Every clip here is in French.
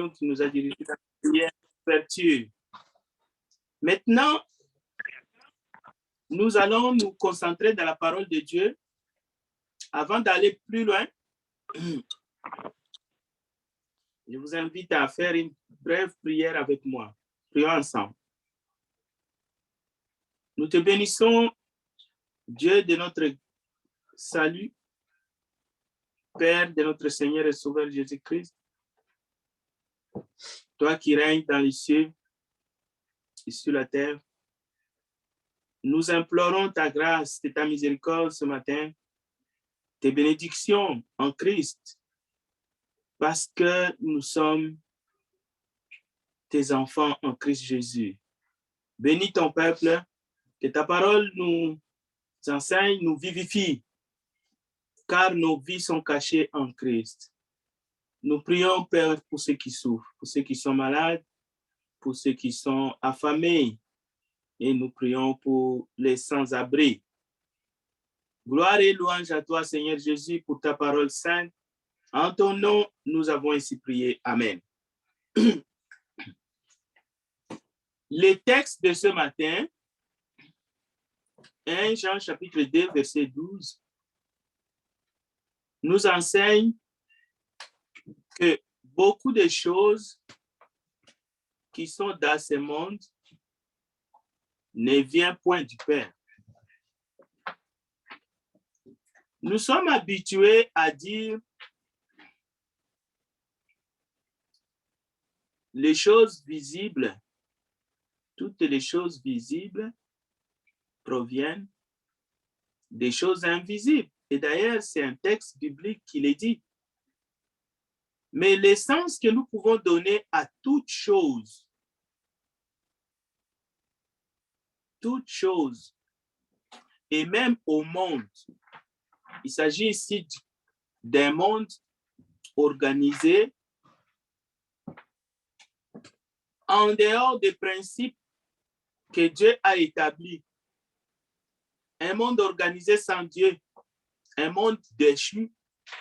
qui nous a dirigés dans la prière d'ouverture. Maintenant, nous allons nous concentrer dans la parole de Dieu. Avant d'aller plus loin, je vous invite à faire une brève prière avec moi. Prions ensemble. Nous te bénissons, Dieu de notre salut, Père de notre Seigneur et Sauveur Jésus-Christ. Toi qui règnes dans les cieux et sur la terre, nous implorons ta grâce et ta miséricorde ce matin, tes bénédictions en Christ, parce que nous sommes tes enfants en Christ Jésus. Bénis ton peuple, que ta parole nous enseigne, nous vivifie, car nos vies sont cachées en Christ. Nous prions, Père, pour ceux qui souffrent, pour ceux qui sont malades, pour ceux qui sont affamés, et nous prions pour les sans-abri. Gloire et louange à toi, Seigneur Jésus, pour ta parole sainte. En ton nom, nous avons ainsi prié. Amen. Les textes de ce matin, 1 Jean chapitre 2, verset 12, nous enseigne que beaucoup de choses qui sont dans ce monde ne viennent point du Père. Nous sommes habitués à dire les choses visibles, toutes les choses visibles proviennent des choses invisibles. Et d'ailleurs, c'est un texte biblique qui le dit. Mais l'essence que nous pouvons donner à toute chose, et même au monde, il s'agit ici d'un monde organisé en dehors des principes que Dieu a établis. Un monde organisé sans Dieu, un monde déchu,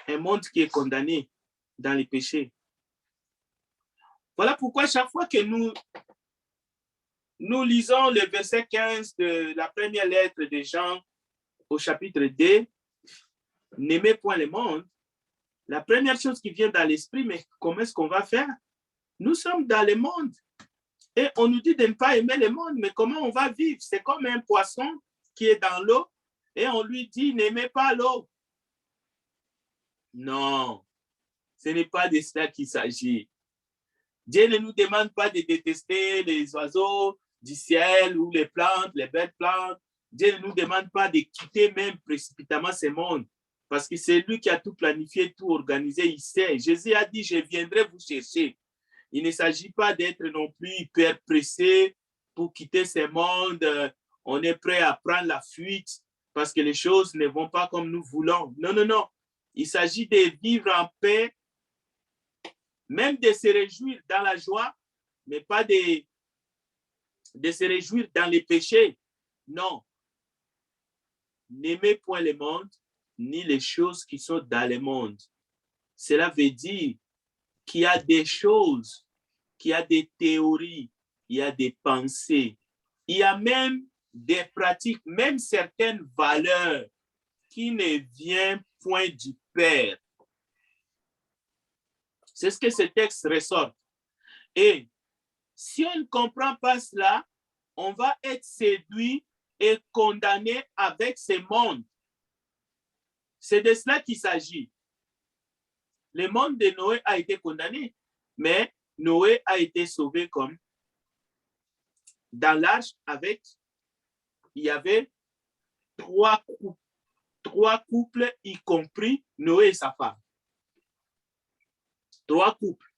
un monde qui est condamné dans les péchés. Voilà pourquoi chaque fois que nous lisons le verset 15 de la première lettre de Jean au chapitre 2, n'aimez point le monde, la première chose qui vient dans l'esprit, mais comment est-ce qu'on va faire? Nous sommes dans le monde et on nous dit de ne pas aimer le monde, mais comment on va vivre? C'est comme un poisson qui est dans l'eau et on lui dit n'aimez pas l'eau. Non, ce n'est pas de cela qu'il s'agit. Dieu ne nous demande pas de détester les oiseaux du ciel ou les plantes, les belles plantes. Dieu ne nous demande pas de quitter même précipitamment ce monde parce que c'est lui qui a tout planifié, tout organisé. Il sait. Jésus a dit, je viendrai vous chercher. Il ne s'agit pas d'être non plus hyper pressé pour quitter ce monde. On est prêt à prendre la fuite parce que les choses ne vont pas comme nous voulons. Non, non, non. Il s'agit de vivre en paix, même de se réjouir dans la joie, mais pas de se réjouir dans les péchés. Non. N'aimez point le monde, ni les choses qui sont dans le monde. Cela veut dire qu'il y a des choses, qu'il y a des théories, il y a des pensées, il y a même des pratiques, même certaines valeurs qui ne viennent point du Père. C'est ce que ce texte ressort. Et si on ne comprend pas cela, on va être séduit et condamné avec ce monde. C'est de cela qu'il s'agit. Le monde de Noé a été condamné, mais Noé a été sauvé comme dans l'arche il y avait trois couples, y compris Noé et sa femme. 3 couples.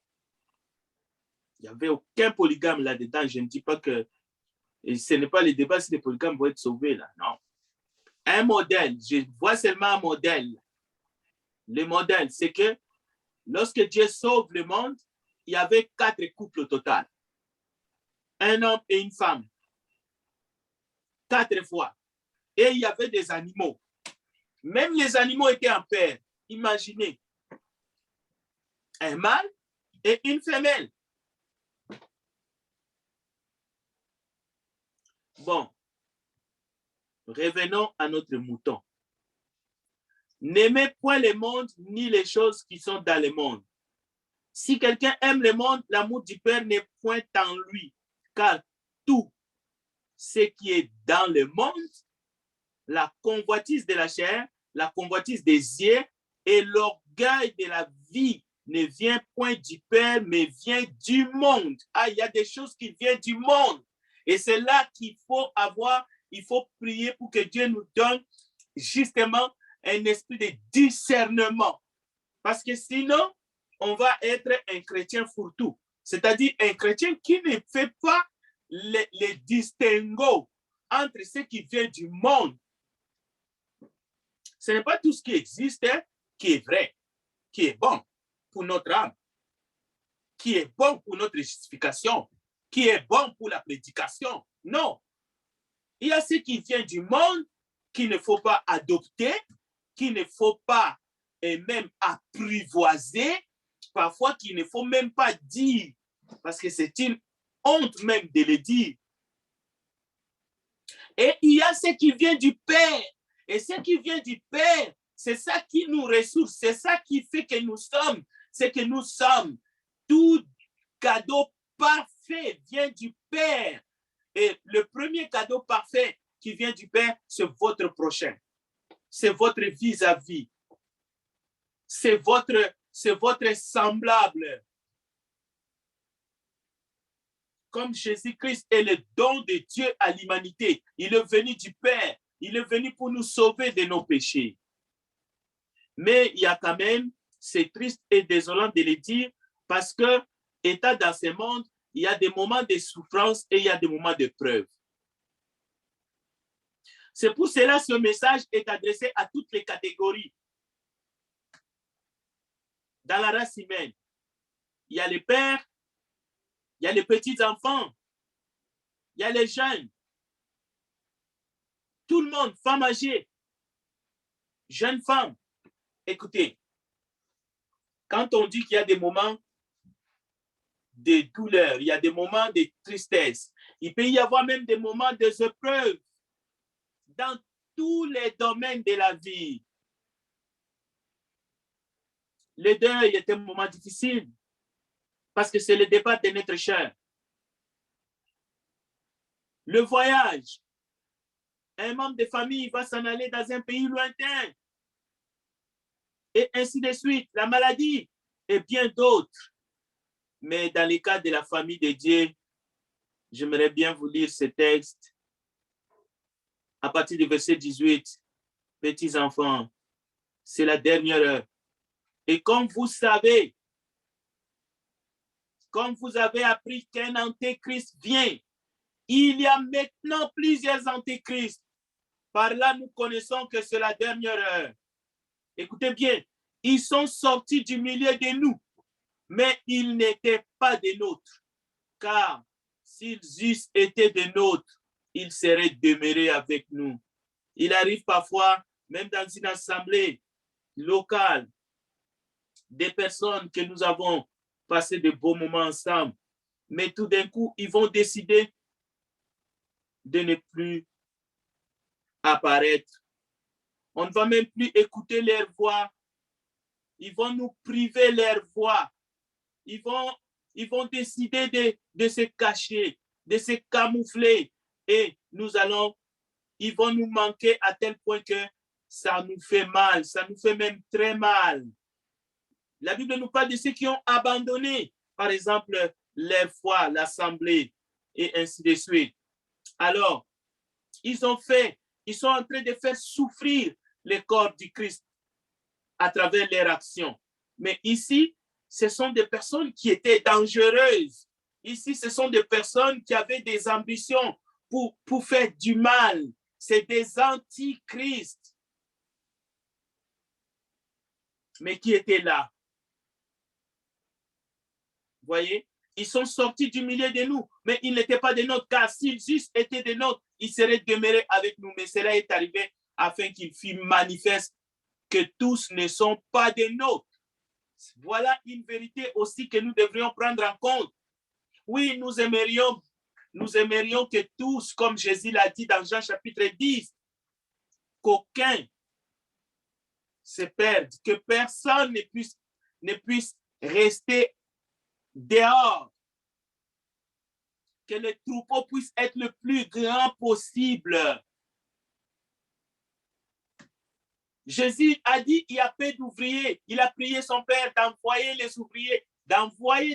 Il n'y avait aucun polygame là-dedans. Je ne dis pas que ce n'est pas le débat si les polygames vont être sauvés là. Non. Un modèle, je vois seulement un modèle. Le modèle, c'est que lorsque Dieu sauve le monde, il y avait 4 couples au total. Un homme et une femme. 4 fois. Et il y avait des animaux. Même les animaux étaient en paire. Imaginez. Un mâle et une femelle. Bon, revenons à notre mouton. N'aimez point le monde ni les choses qui sont dans le monde. Si quelqu'un aime le monde, l'amour du Père n'est point en lui, car tout ce qui est dans le monde, la convoitise de la chair, la convoitise des yeux et l'orgueil de la vie ne vient point du Père, mais vient du monde. Ah, il y a des choses qui viennent du monde. Et c'est là qu'il faut avoir, il faut prier pour que Dieu nous donne justement un esprit de discernement. Parce que sinon, on va être un chrétien fourre-tout. C'est-à-dire un chrétien qui ne fait pas les distinguos entre ce qui vient du monde. Ce n'est pas tout ce qui existe qui est vrai, qui est bon pour notre âme, qui est bon pour notre justification, qui est bon pour la prédication. Non. Il y a ce qui vient du monde qu'il ne faut pas adopter, qu'il ne faut pas et même apprivoiser, parfois qu'il ne faut même pas dire, parce que c'est une honte même de le dire. Et il y a ce qui vient du Père. Et ce qui vient du Père, c'est ça qui nous ressource, c'est ça qui fait que nous sommes ce que nous sommes. Tout cadeau parfait vient du Père. Et le premier cadeau parfait qui vient du Père, c'est votre prochain. C'est votre vis-à-vis. C'est votre semblable. Comme Jésus-Christ est le don de Dieu à l'humanité. Il est venu du Père. Il est venu pour nous sauver de nos péchés. Mais il y a quand même, c'est triste et désolant de le dire, parce que, étant dans ce monde, il y a des moments de souffrance et il y a des moments de preuve. C'est pour cela que ce message est adressé à toutes les catégories. Dans la race humaine, il y a les pères, il y a les petits-enfants, il y a les jeunes, tout le monde, femmes âgées, jeunes femmes. Écoutez, quand on dit qu'il y a des moments de douleur, il y a des moments de tristesse, il peut y avoir même des moments d'épreuve dans tous les domaines de la vie. Le deuil est un moment difficile parce que c'est le départ de notre chair. Le voyage, un membre de famille va s'en aller dans un pays lointain et ainsi de suite, la maladie et bien d'autres. Mais dans le cas de la famille de Dieu, j'aimerais bien vous lire ce texte à partir du verset 18. Petits enfants, c'est la dernière heure. Et comme vous savez, comme vous avez appris qu'un antéchrist vient, il y a maintenant plusieurs antéchrists. Par là, nous connaissons que c'est la dernière heure. Écoutez bien, ils sont sortis du milieu de nous, mais ils n'étaient pas des nôtres. Car s'ils eussent été des nôtres, ils seraient demeurés avec nous. Il arrive parfois, même dans une assemblée locale, des personnes que nous avons passé de beaux moments ensemble, mais tout d'un coup, ils vont décider de ne plus apparaître. On ne va même plus écouter leur voix. Ils vont nous priver leur voix. Ils vont décider de se cacher, de se camoufler. Et ils vont nous manquer à tel point que ça nous fait mal. Ça nous fait même très mal. La Bible nous parle de ceux qui ont abandonné, par exemple, leur foi, l'assemblée, et ainsi de suite. Alors, ils sont en train de faire souffrir le corps du Christ à travers leur action. Mais ici, ce sont des personnes qui étaient dangereuses. Ici, ce sont des personnes qui avaient des ambitions pour faire du mal. C'est des antichrists. Mais qui étaient là? Vous voyez, ils sont sortis du milieu de nous, mais ils n'étaient pas des nôtres, car s'ils eussent été des nôtres, ils seraient demeurés avec nous. Mais cela est arrivé afin qu'il fût manifeste que tous ne sont pas des nôtres. Voilà une vérité aussi que nous devrions prendre en compte. Oui, nous aimerions que tous, comme Jésus l'a dit dans Jean chapitre 10, qu'aucun se perde, que personne ne puisse rester dehors, que le troupeau puisse être le plus grand possible. Jésus a dit, il y a peu d'ouvriers. Il a prié son Père d'envoyer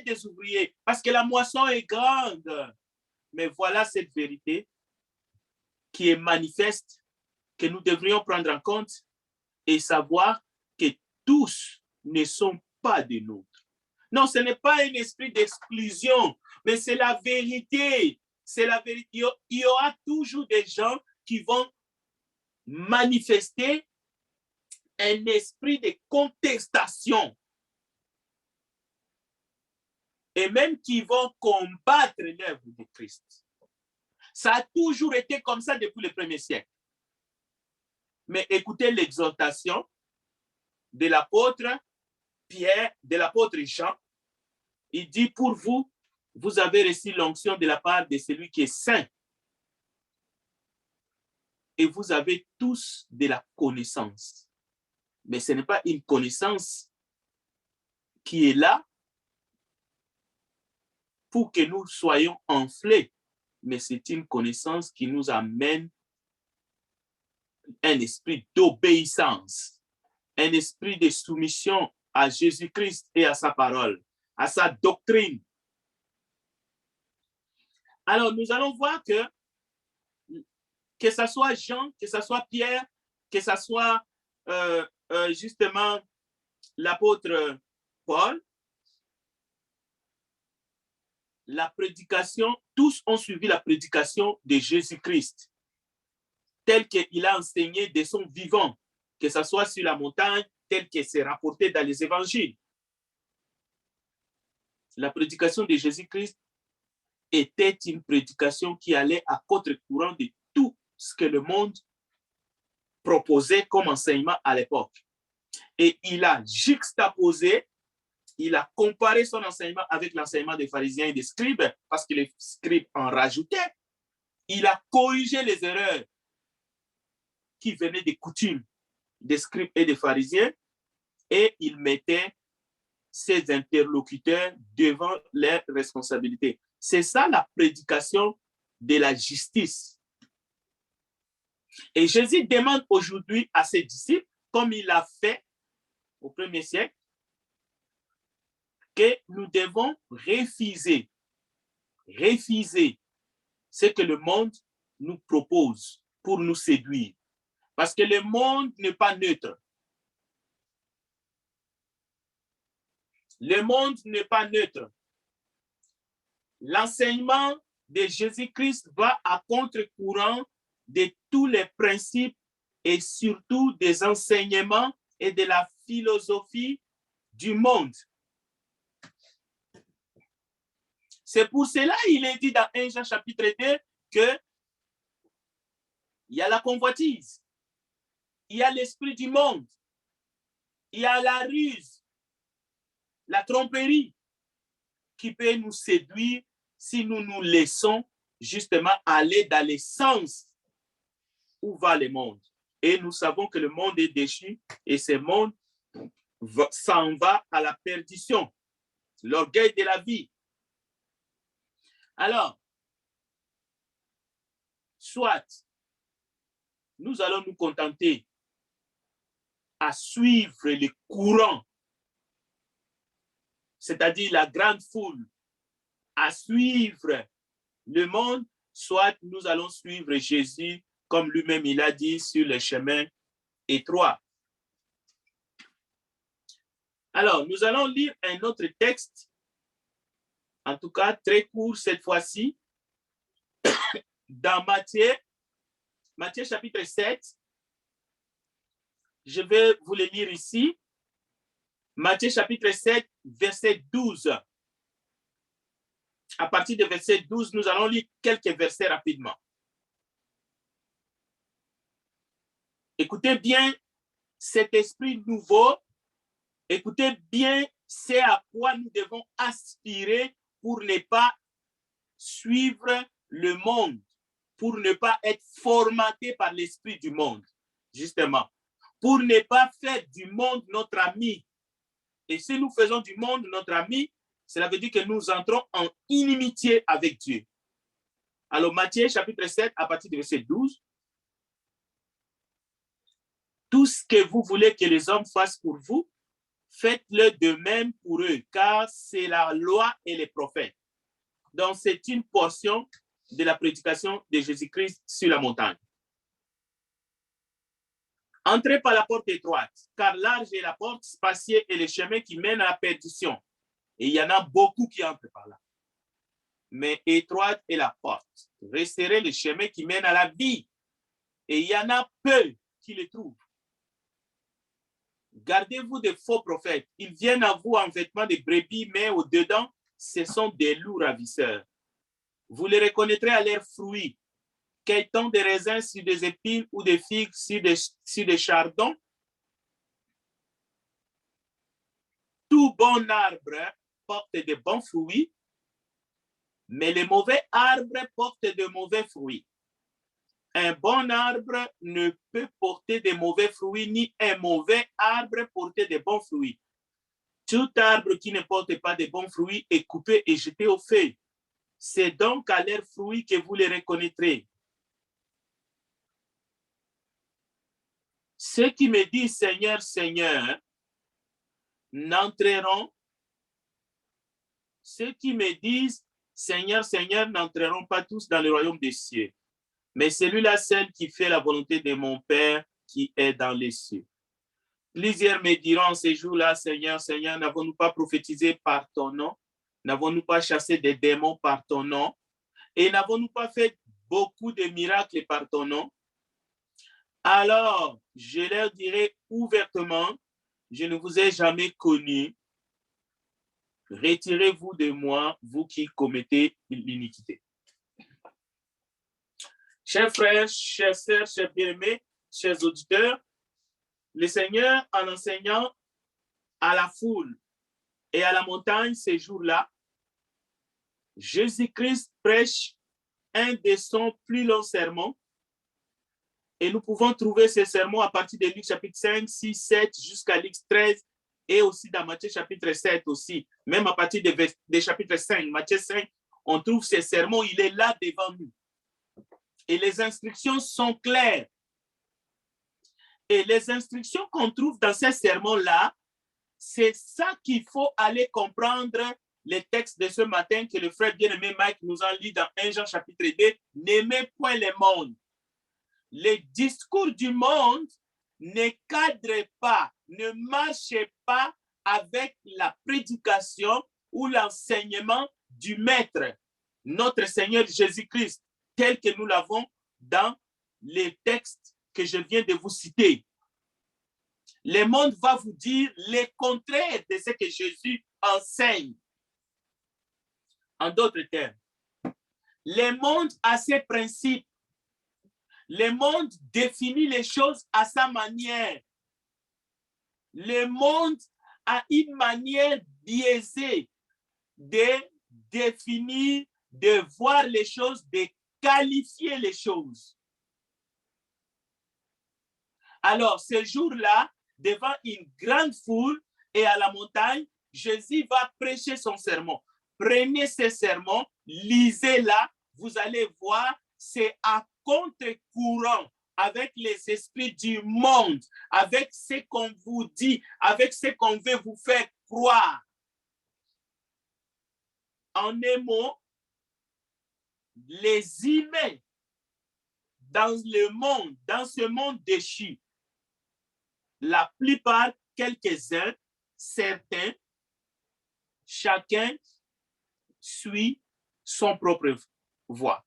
des ouvriers, parce que la moisson est grande. Mais voilà cette vérité qui est manifeste, que nous devrions prendre en compte et savoir que tous ne sont pas des nôtres. Non, ce n'est pas un esprit d'exclusion, mais c'est la vérité. C'est la vérité. Il y aura toujours des gens qui vont manifester un esprit de contestation et même qui vont combattre l'œuvre de Christ. Ça a toujours été comme ça depuis le premier siècle. Mais écoutez l'exhortation de l'apôtre Pierre, de l'apôtre Jean. Il dit, pour vous, vous avez reçu l'onction de la part de celui qui est saint. Et vous avez tous de la connaissance. Mais ce n'est pas une connaissance qui est là pour que nous soyons enflés, mais c'est une connaissance qui nous amène un esprit d'obéissance, un esprit de soumission à Jésus-Christ et à sa parole, à sa doctrine. Alors, nous allons voir que ce soit Jean, que ce soit Pierre, que ce soit justement l'apôtre Paul, la prédication, tous ont suivi la prédication de Jésus-Christ, tel qu'il a enseigné de son vivant, que ce soit sur la montagne, tel que c'est rapporté dans les évangiles. La prédication de Jésus-Christ était une prédication qui allait à contre-courant de tout ce que le monde proposait comme enseignement à l'époque. Et il a juxtaposé, il a comparé son enseignement avec l'enseignement des pharisiens et des scribes, parce que les scribes en rajoutaient. Il a corrigé les erreurs qui venaient des coutumes des scribes et des pharisiens, et il mettait ses interlocuteurs devant leurs responsabilités. C'est ça la prédication de la justice. Et Jésus demande aujourd'hui à ses disciples, comme il l'a fait au premier siècle, que nous devons refuser ce que le monde nous propose pour nous séduire. Parce que le monde n'est pas neutre. Le monde n'est pas neutre. L'enseignement de Jésus-Christ va à contre-courant de tous les principes et surtout des enseignements et de la philosophie du monde. C'est pour cela qu'il est dit dans 1 Jean chapitre 2 que il y a la convoitise, il y a l'esprit du monde, il y a la ruse, la tromperie qui peut nous séduire si nous nous laissons justement aller dans les sens où va le monde. Et nous savons que le monde est déchu et ce monde s'en va à la perdition, l'orgueil de la vie. Alors, soit nous allons nous contenter à suivre les courants, c'est-à-dire la grande foule, à suivre le monde, soit nous allons suivre Jésus, comme lui-même il a dit, sur le chemin étroit. Alors, nous allons lire un autre texte, en tout cas très court cette fois-ci, dans Matthieu chapitre 7. Je vais vous le lire ici. Matthieu chapitre 7, verset 12. À partir de verset 12, nous allons lire quelques versets rapidement. Écoutez bien cet esprit nouveau. Écoutez bien c'est à quoi nous devons aspirer pour ne pas suivre le monde, pour ne pas être formaté par l'esprit du monde, justement, pour ne pas faire du monde notre ami. Et si nous faisons du monde notre ami, cela veut dire que nous entrons en inimitié avec Dieu. Alors, Matthieu chapitre 7, à partir du verset 12. Tout ce que vous voulez que les hommes fassent pour vous, faites-le de même pour eux, car c'est la loi et les prophètes. Donc, c'est une portion de la prédication de Jésus-Christ sur la montagne. Entrez par la porte étroite, car large est la porte, spacieux est le chemin qui mène à la perdition. Et il y en a beaucoup qui entrent par là. Mais étroite est la porte. Resserrez le chemin qui mène à la vie. Et il y en a peu qui le trouvent. Gardez-vous des faux prophètes. Ils viennent à vous en vêtements de brebis, mais au-dedans, ce sont des loups ravisseurs. Vous les reconnaîtrez à leurs fruits. Qu'est-on des raisins sur des épines ou des figues sur des chardons? Tout bon arbre porte de bons fruits, mais les mauvais arbres portent de mauvais fruits. Un bon arbre ne peut porter de mauvais fruits, ni un mauvais arbre porter de bons fruits. Tout arbre qui ne porte pas de bons fruits est coupé et jeté au feu. C'est donc à leurs fruits que vous les reconnaîtrez. Ceux qui me disent Seigneur, Seigneur, n'entreront. Ceux qui me disent Seigneur, Seigneur, n'entreront pas tous dans le royaume des cieux. Mais celui-là seul qui fait la volonté de mon Père qui est dans les cieux. Plusieurs me diront ces jours-là, Seigneur, Seigneur, n'avons-nous pas prophétisé par ton nom? N'avons-nous pas chassé des démons par ton nom? Et n'avons-nous pas fait beaucoup de miracles par ton nom? Alors, je leur dirai ouvertement, je ne vous ai jamais connu. Retirez-vous de moi, vous qui commettez l'iniquité. Chers frères, chers sœurs, chers bien-aimés, chers auditeurs, le Seigneur, en enseignant à la foule et à la montagne ces jours-là, Jésus-Christ prêche un de son plus longs sermons. Et nous pouvons trouver ces sermons à partir de Luc chapitre 5, 6, 7 jusqu'à Luc 13 et aussi dans Matthieu chapitre 7 aussi. Même à partir de chapitre 5, Matthieu 5, on trouve ces sermons, il est là devant nous. Et les instructions sont claires. Et les instructions qu'on trouve dans ces sermons-là, c'est ça qu'il faut aller comprendre les textes de ce matin que le frère bien-aimé Mike nous en lit dans 1 Jean chapitre 2. N'aimez point le monde. Les discours du monde ne cadrent pas, ne marchent pas avec la prédication ou l'enseignement du Maître, notre Seigneur Jésus-Christ, tel que nous l'avons dans les textes que je viens de vous citer. Le monde va vous dire le contraire de ce que Jésus enseigne. En d'autres termes, le monde a ses principes. Le monde définit les choses à sa manière. Le monde a une manière biaisée de définir, de voir les choses, de qualifier les choses. Alors, ce jour-là, devant une grande foule et à la montagne, Jésus va prêcher son sermon. Prenez ce sermon, lisez-la, vous allez voir, c'est à contre-courant avec les esprits du monde, avec ce qu'on vous dit, avec ce qu'on veut vous faire croire. En un mot, les humains dans le monde, dans ce monde déchu, la plupart, quelques-uns, certains, chacun suit son propre voie.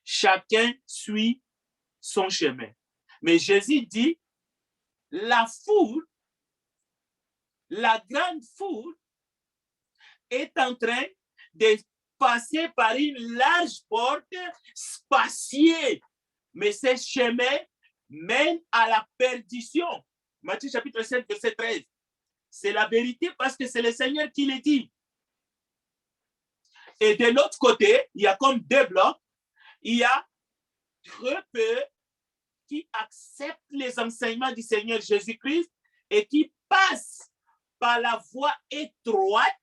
Chacun suit son chemin. Mais Jésus dit, la foule, la grande foule, est en train de passer par une large porte spacieuse. Mais ce chemin mène à la perdition. Matthieu chapitre 7, verset 13. c'est la vérité parce que c'est le Seigneur qui le dit. Et de l'autre côté, il y a comme deux blocs. Il y a très peu qui acceptent les enseignements du Seigneur Jésus-Christ et qui passent par la voie étroite,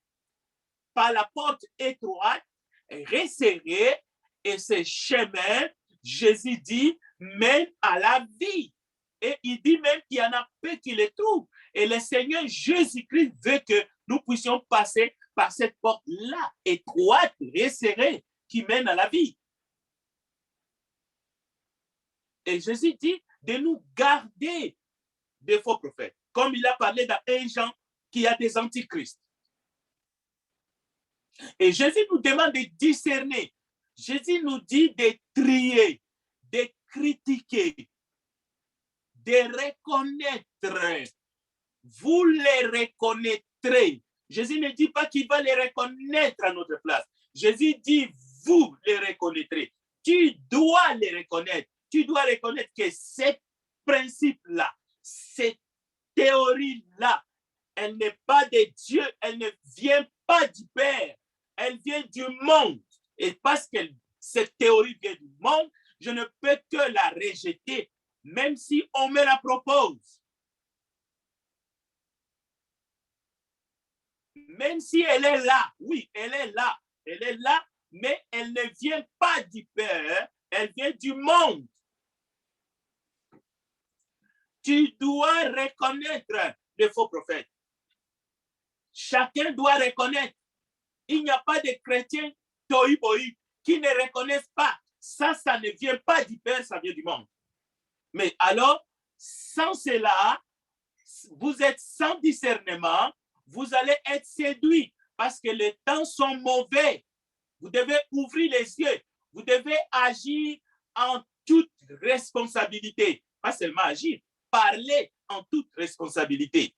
par la porte étroite, resserrée, et ce chemin, Jésus dit, mène à la vie. Et il dit même qu'il y en a peu qui le trouvent. Et le Seigneur Jésus-Christ veut que nous puissions passer par cette porte-là, étroite, resserrée, qui mène à la vie. Et Jésus dit de nous garder des faux prophètes. Comme il a parlé dans 1 Jean, qu'il y a des antichrists. Et Jésus nous demande de discerner. Jésus nous dit de trier, de critiquer, de reconnaître. Vous les reconnaîtrez. Jésus ne dit pas qu'il va les reconnaître à notre place. Jésus dit, vous les reconnaîtrez. Tu dois les reconnaître. Tu dois reconnaître que ce principe-là, cette théorie-là, elle n'est pas de Dieu, elle ne vient pas du Père, elle vient du monde. Et parce que cette théorie vient du monde, je ne peux que la rejeter, même si on me la propose. Même si elle est là, oui, elle est là, mais elle ne vient pas du Père, elle vient du monde. Tu dois reconnaître les faux prophètes. Chacun doit reconnaître. Il n'y a pas de chrétiens tohi-bohi qui ne reconnaissent pas. Ça ne vient pas du Père, ça vient du monde. Mais alors, sans cela, vous êtes sans discernement, vous allez être séduits parce que les temps sont mauvais. Vous devez ouvrir les yeux. Vous devez agir en toute responsabilité. Pas seulement agir, parler en toute responsabilité.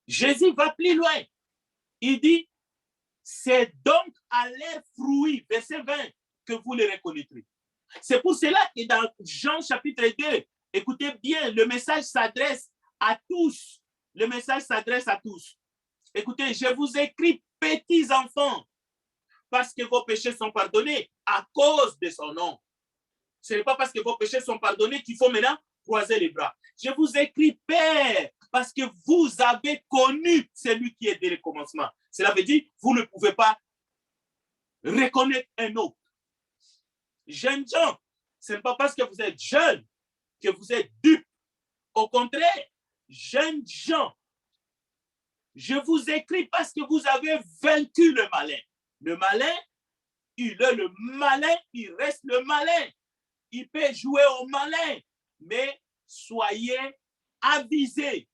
Jésus va plus loin. Il dit, c'est donc à leurs fruits, verset 20, que vous les reconnaîtrez. C'est pour cela que dans Jean chapitre 2, écoutez bien, le message s'adresse à tous. Le message s'adresse à tous. Écoutez, je vous écris, petits enfants, parce que vos péchés sont pardonnés à cause de son nom. Ce n'est pas parce que vos péchés sont pardonnés qu'il faut maintenant croiser les bras. Je vous écris, Père, parce que vous avez connu celui qui est dès le commencement. Cela veut dire, vous ne pouvez pas reconnaître un autre. Jeunes gens, ce n'est pas parce que vous êtes jeunes que vous êtes dupes. Au contraire, jeunes gens, je vous écris parce que vous avez vaincu le malin. Le malin, il est le malin, il reste le malin. Il peut jouer au malin, mais soyez avisés.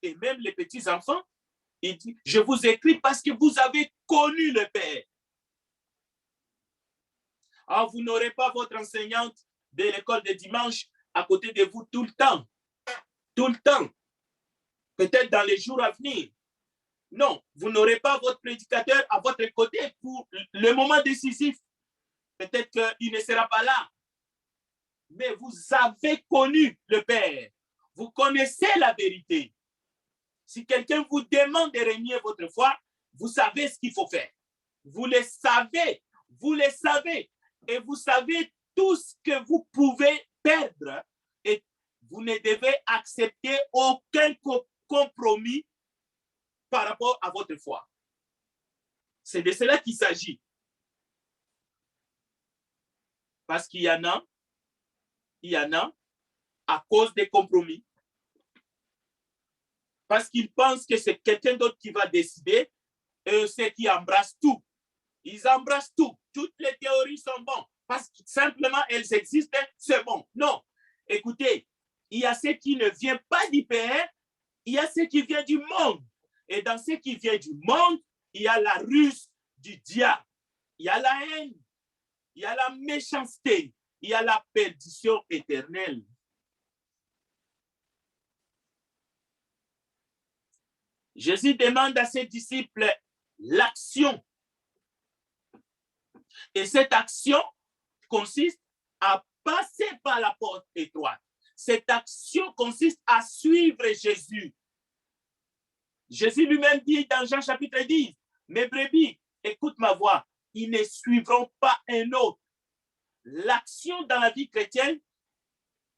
Et même les petits enfants, il dit, je vous écris parce que vous avez connu le Père. Alors, vous n'aurez pas votre enseignante de l'école de dimanche à côté de vous tout le temps. Tout le temps. Peut-être dans les jours à venir. Non, vous n'aurez pas votre prédicateur à votre côté pour le moment décisif. Peut-être qu'il ne sera pas là. Mais vous avez connu le Père. Vous connaissez la vérité. Si quelqu'un vous demande de renier votre foi, vous savez ce qu'il faut faire. Vous le savez. Vous le savez. Et vous savez tout ce que vous pouvez perdre. Et vous ne devez accepter aucun compromis par rapport à votre foi. C'est de cela qu'il s'agit. Parce qu'il y en a, à cause des compromis, parce qu'ils pensent que c'est quelqu'un d'autre qui va décider, et ceux qui embrassent tout. Ils embrassent tout. Toutes les théories sont bonnes. Parce que simplement, elles existent, c'est bon. Non. Écoutez, il y a ce qui ne vient pas du Père, il y a ce qui vient du monde. Et dans ce qui vient du monde, il y a la ruse du diable. Il y a la haine. Il y a la méchanceté. Il y a la perdition éternelle. Jésus demande à ses disciples l'action. Et cette action, consiste à passer par la porte étroite. Cette action consiste à suivre Jésus. Jésus lui-même dit dans Jean chapitre 10, « Mes brebis, écoute ma voix, ils ne suivront pas un autre. » L'action dans la vie chrétienne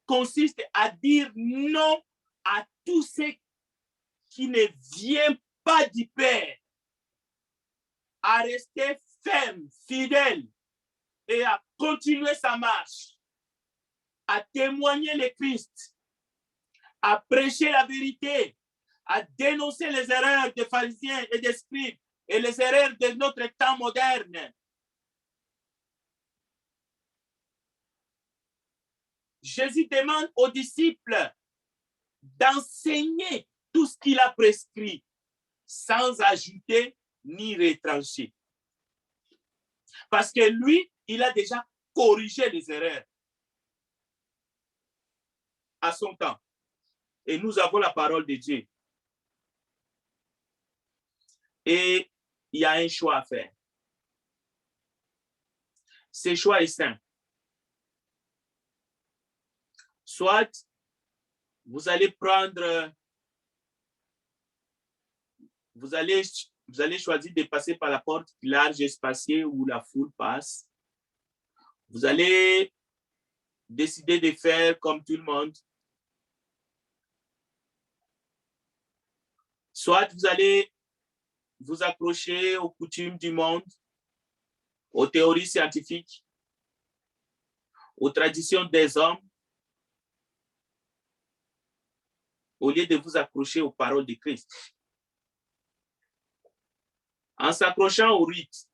consiste à dire non à tout ce qui ne vient pas du Père, à rester ferme, fidèle et à continuer sa marche, à témoigner le Christ, à prêcher la vérité, à dénoncer les erreurs des pharisiens et des scribes et les erreurs de notre temps moderne. Jésus demande aux disciples d'enseigner tout ce qu'il a prescrit sans ajouter ni retrancher. Parce que lui, il a déjà corrigé les erreurs à son temps. Et nous avons la parole de Dieu. Et il y a un choix à faire. Ce choix est simple. Soit vous allez prendre, vous allez choisir de passer par la porte large et spacieux où la foule passe. Vous allez décider de faire comme tout le monde. Soit vous allez vous accrocher aux coutumes du monde, aux théories scientifiques, aux traditions des hommes, au lieu de vous accrocher aux paroles de Christ. En s'accrochant aux rites,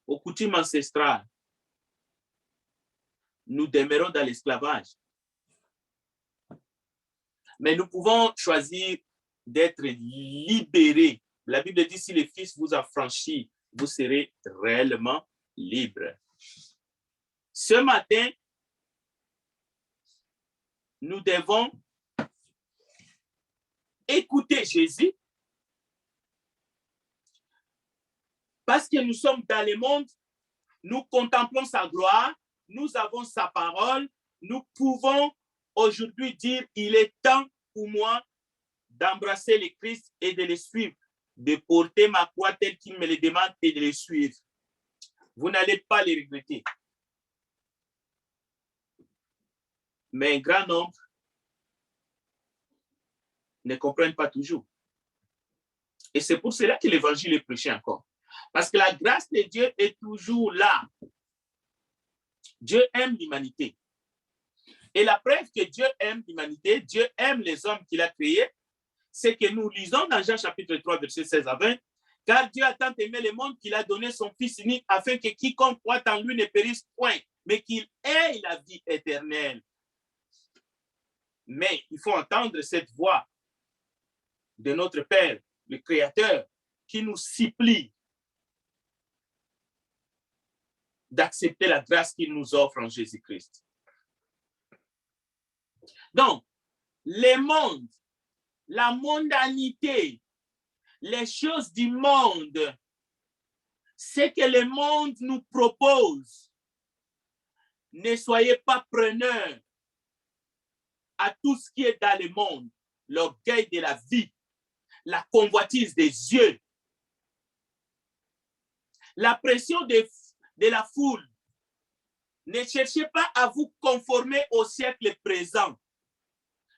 aux coutumes ancestrales, nous demeurons dans l'esclavage. Mais nous pouvons choisir d'être libérés. La Bible dit, si le Fils vous affranchit, vous serez réellement libre. Ce matin, nous devons écouter Jésus parce que nous sommes dans le monde, nous contemplons sa gloire, nous avons sa parole, nous pouvons aujourd'hui dire, il est temps pour moi d'embrasser le Christ et de le suivre, de porter ma croix telle qu'il me le demande et de le suivre. Vous n'allez pas le regretter. Mais un grand nombre ne comprennent pas toujours. Et c'est pour cela que l'évangile est prêché encore. Parce que la grâce de Dieu est toujours là. Dieu aime l'humanité. Et la preuve que Dieu aime l'humanité, Dieu aime les hommes qu'il a créés, c'est que nous lisons dans Jean chapitre 3, verset 16 à 20, « Car Dieu a tant aimé le monde qu'il a donné son Fils unique afin que quiconque croit en lui ne périsse point, mais qu'il ait la vie éternelle. » Mais il faut entendre cette voix de notre Père, le Créateur, qui nous supplie d'accepter la grâce qu'il nous offre en Jésus-Christ. Donc, le monde, la mondanité, les choses du monde, ce que le monde nous propose, ne soyez pas preneurs à tout ce qui est dans le monde, l'orgueil de la vie, la convoitise des yeux, la pression de la foule. Ne cherchez pas à vous conformer au siècle présent.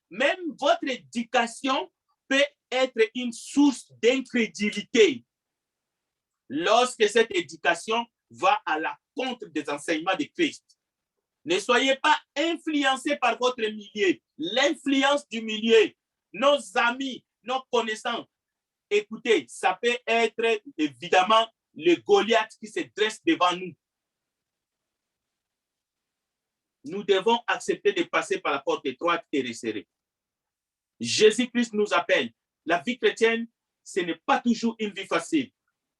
Même votre éducation peut être une source d'incrédulité lorsque cette éducation va à la contre des enseignements de Christ. Ne soyez pas influencés par votre milieu, l'influence du milieu, nos amis, nos connaissances. Écoutez, ça peut être évidemment le Goliath qui se dresse devant nous. Nous devons accepter de passer par la porte étroite et resserrée. Jésus-Christ nous appelle. La vie chrétienne, ce n'est pas toujours une vie facile.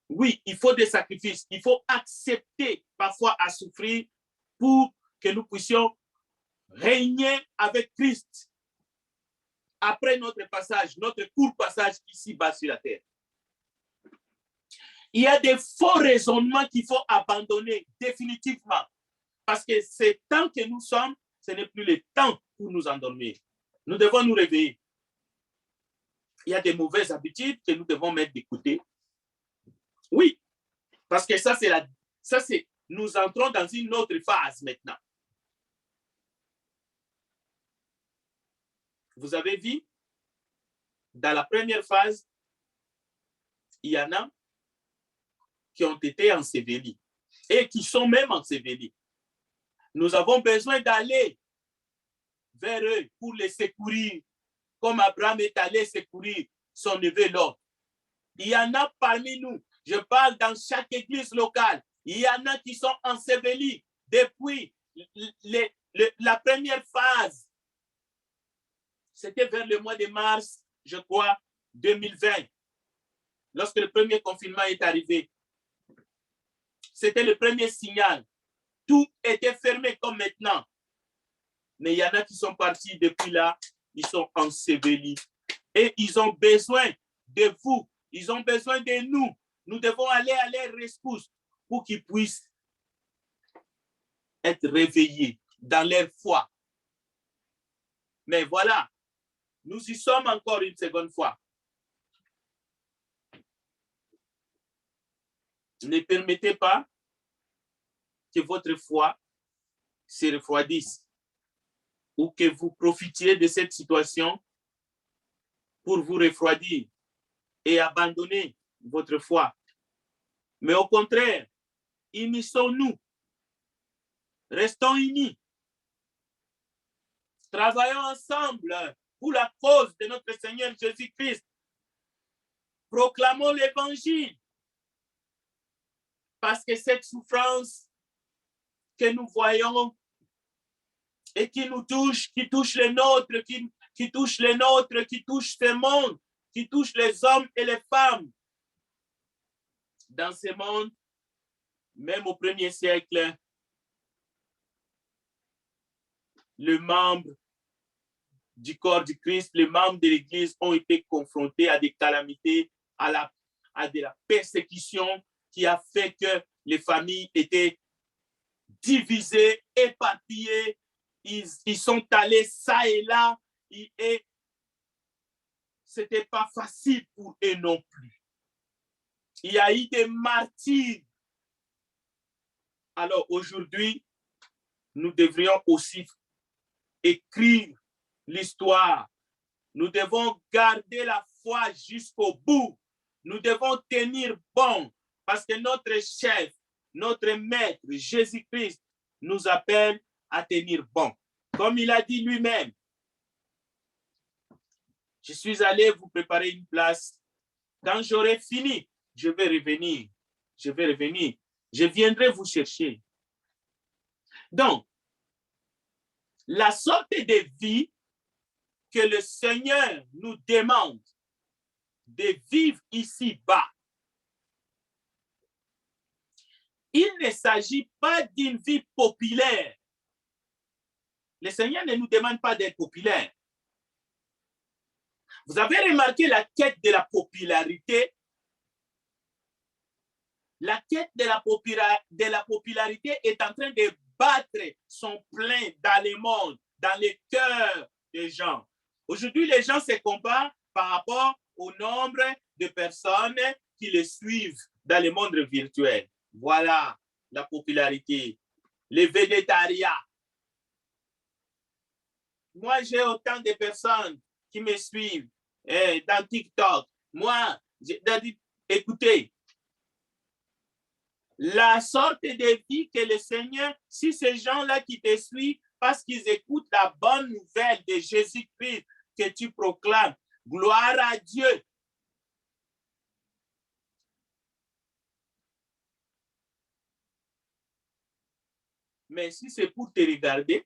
Oui, il faut des sacrifices. Il faut accepter parfois à souffrir pour que nous puissions régner avec Christ après notre passage, notre court passage ici-bas sur la terre. Il y a des faux raisonnements qu'il faut abandonner définitivement. Parce que ce temps que nous sommes, ce n'est plus le temps pour nous endormir. Nous devons nous réveiller. Il y a des mauvaises habitudes que nous devons mettre de côté. Oui, parce que ça, c'est nous entrons dans une autre phase maintenant. Vous avez vu, dans la première phase, il y en a qui ont été ensevelis et qui sont même ensevelis. Nous avons besoin d'aller vers eux pour les secourir, comme Abraham est allé secourir son neveu Lot. Il y en a parmi nous, je parle dans chaque église locale, il y en a qui sont ensevelis depuis la première phase. C'était vers le mois de mars, je crois, 2020, lorsque le premier confinement est arrivé. C'était le premier signal. Tout était fermé comme maintenant. Mais il y en a qui sont partis depuis là, ils sont ensevelis. Et ils ont besoin de vous, ils ont besoin de nous. Nous devons aller à leur rescousse pour qu'ils puissent être réveillés dans leur foi. Mais voilà, nous y sommes encore une seconde fois. Ne permettez pas que votre foi se refroidisse ou que vous profitiez de cette situation pour vous refroidir et abandonner votre foi. Mais au contraire, unissons-nous, restons unis, travaillons ensemble pour la cause de notre Seigneur Jésus-Christ. Proclamons l'évangile, parce que cette souffrance que nous voyons et qui nous touche, qui touche les nôtres, qui touche les nôtres, qui touche ce monde, qui touche les hommes et les femmes. Dans ce monde, même au 1er siècle, les membres du corps du Christ, les membres de l'Église ont été confrontés à des calamités, à de la persécution qui a fait que les familles étaient divisées, éparpillées. Ils sont allés ça et là et ce n'était pas facile pour eux non plus. Il y a eu des martyrs. Alors aujourd'hui, nous devrions aussi écrire l'histoire. Nous devons garder la foi jusqu'au bout. Nous devons tenir bon parce que notre chef, notre maître, Jésus-Christ, nous appelle à tenir bon. Comme il a dit lui-même, je suis allé vous préparer une place. Quand j'aurai fini, je vais revenir. Je vais revenir. Je viendrai vous chercher. Donc, la sorte de vie que le Seigneur nous demande de vivre ici-bas, il ne s'agit pas d'une vie populaire. Le Seigneur ne nous demande pas d'être populaire. Vous avez remarqué la quête de la popularité? La quête de la popularité est en train de battre son plein dans le monde, dans les cœurs des gens. Aujourd'hui, les gens se comparent par rapport au nombre de personnes qui les suivent dans le monde virtuel. Voilà la popularité, le végétariat. Moi, j'ai autant de personnes qui me suivent dans TikTok. Moi, écoutez, la sorte de vie que le Seigneur, si ces gens-là qui te suivent, parce qu'ils écoutent la bonne nouvelle de Jésus-Christ que tu proclames, gloire à Dieu. Mais si c'est pour te regarder,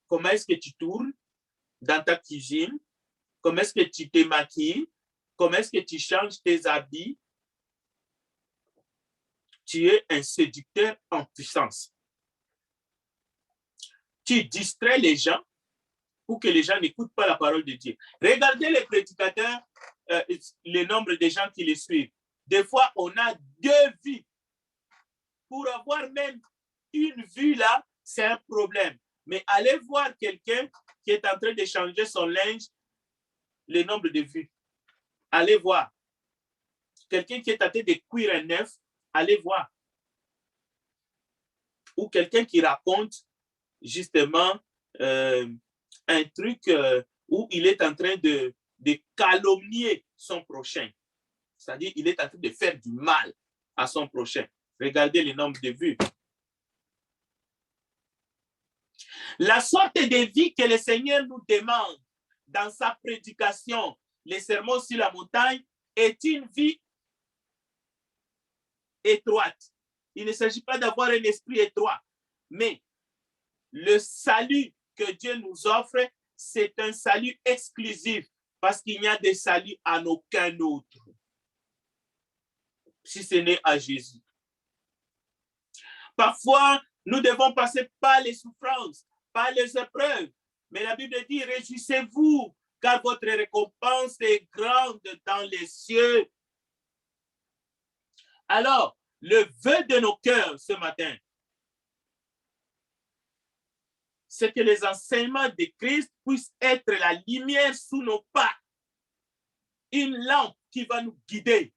comment est-ce que tu tournes dans ta cuisine, comment est-ce que tu te maquilles, comment est-ce que tu changes tes habits, tu es un séducteur en puissance. Tu distrais les gens pour que les gens n'écoutent pas la parole de Dieu. Regardez les prédicateurs, le nombre de gens qui les suivent. Des fois, on a 2 vies pour avoir même une vue là, c'est un problème. Mais allez voir quelqu'un qui est en train de changer son linge, le nombre de vues. Allez voir. Quelqu'un qui est en train de cuire un œuf, allez voir. Ou quelqu'un qui raconte justement un truc où il est en train de calomnier son prochain. C'est-à-dire il est en train de faire du mal à son prochain. Regardez le nombre de vues. La sorte de vie que le Seigneur nous demande dans sa prédication, les sermons sur la montagne, est une vie étroite. Il ne s'agit pas d'avoir un esprit étroit, mais le salut que Dieu nous offre, c'est un salut exclusif parce qu'il n'y a de salut en aucun autre, si ce n'est à Jésus. Parfois, nous devons passer par les souffrances, par les épreuves, mais la Bible dit, réjouissez-vous, car votre récompense est grande dans les cieux. Alors, le vœu de nos cœurs ce matin, c'est que les enseignements de Christ puissent être la lumière sous nos pas, une lampe qui va nous guider,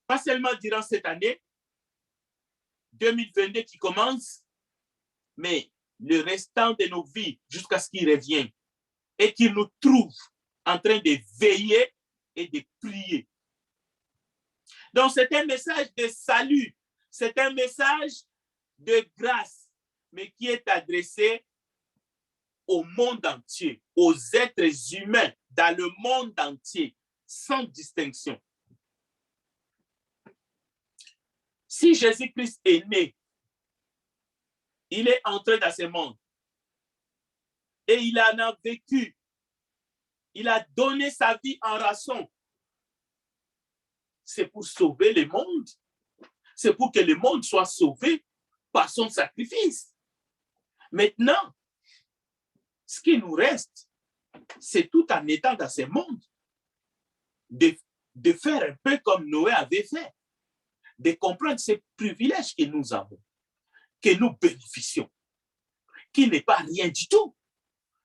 pas seulement durant cette année 2022 qui commence, mais le restant de nos vies jusqu'à ce qu'il revienne et qu'il nous trouve en train de veiller et de prier. Donc, c'est un message de salut, c'est un message de grâce, mais qui est adressé au monde entier, aux êtres humains dans le monde entier, sans distinction. Si Jésus-Christ est né, il est entré dans ce monde et il en a vécu, il a donné sa vie en rançon. C'est pour sauver le monde, c'est pour que le monde soit sauvé par son sacrifice. Maintenant, ce qui nous reste, c'est tout en étant dans ce monde, de faire un peu comme Noé avait fait, de comprendre ces privilèges que nous avons, que nous bénéficions, qui n'est pas rien du tout.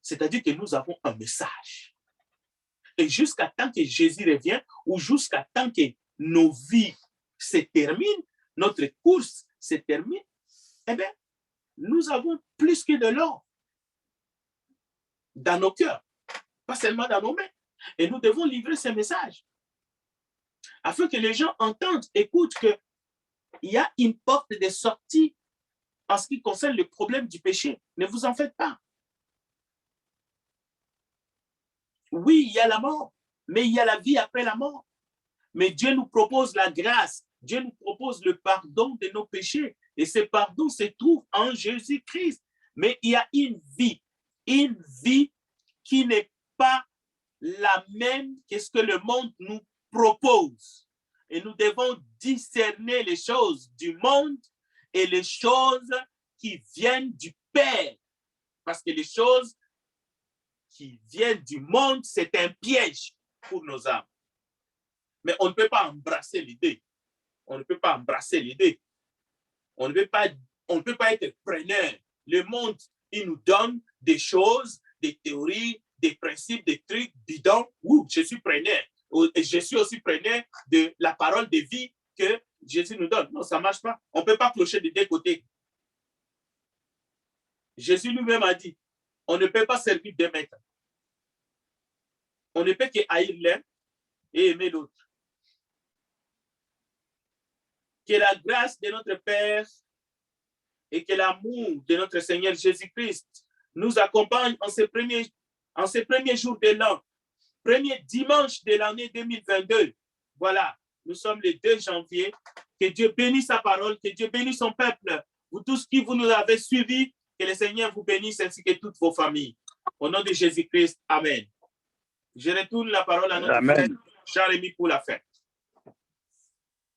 C'est-à-dire que nous avons un message. Et jusqu'à temps que Jésus revienne, ou jusqu'à temps que nos vies se terminent, notre course se termine, eh bien, nous avons plus que de l'or dans nos cœurs, pas seulement dans nos mains. Et nous devons livrer ce message afin que les gens entendent, écoutent qu'il y a une porte de sortie en ce qui concerne le problème du péché. Ne vous en faites pas. Oui, il y a la mort, mais il y a la vie après la mort. Mais Dieu nous propose la grâce, Dieu nous propose le pardon de nos péchés. Et ce pardon se trouve en Jésus-Christ. Mais il y a une vie qui n'est pas la même que ce que le monde nous propose. Et nous devons discerner les choses du monde et les choses qui viennent du Père. Parce que les choses qui viennent du monde, c'est un piège pour nos âmes. Mais on ne peut pas embrasser l'idée. On ne peut pas embrasser l'idée. On ne peut pas être preneur. Le monde, il nous donne des choses, des théories, des principes, des trucs bidons. Ouh, je suis preneur. Et je suis aussi preneur de la parole de vie que Jésus nous donne. Non, ça ne marche pas. On ne peut pas clocher des deux côtés. Jésus lui-même a dit, on ne peut pas servir deux maîtres. On ne peut que haïr l'un et aimer l'autre. Que la grâce de notre Père et que l'amour de notre Seigneur Jésus-Christ nous accompagne en ces premiers jours de l'an, premier dimanche de l'année 2022. Voilà, nous sommes le 2 janvier. Que Dieu bénisse sa parole, que Dieu bénisse son peuple. Vous tous qui vous nous avez suivis, que le Seigneur vous bénisse ainsi que toutes vos familles. Au nom de Jésus-Christ, Amen. Je retourne la parole à notre frère Jean-Rémy pour la fête.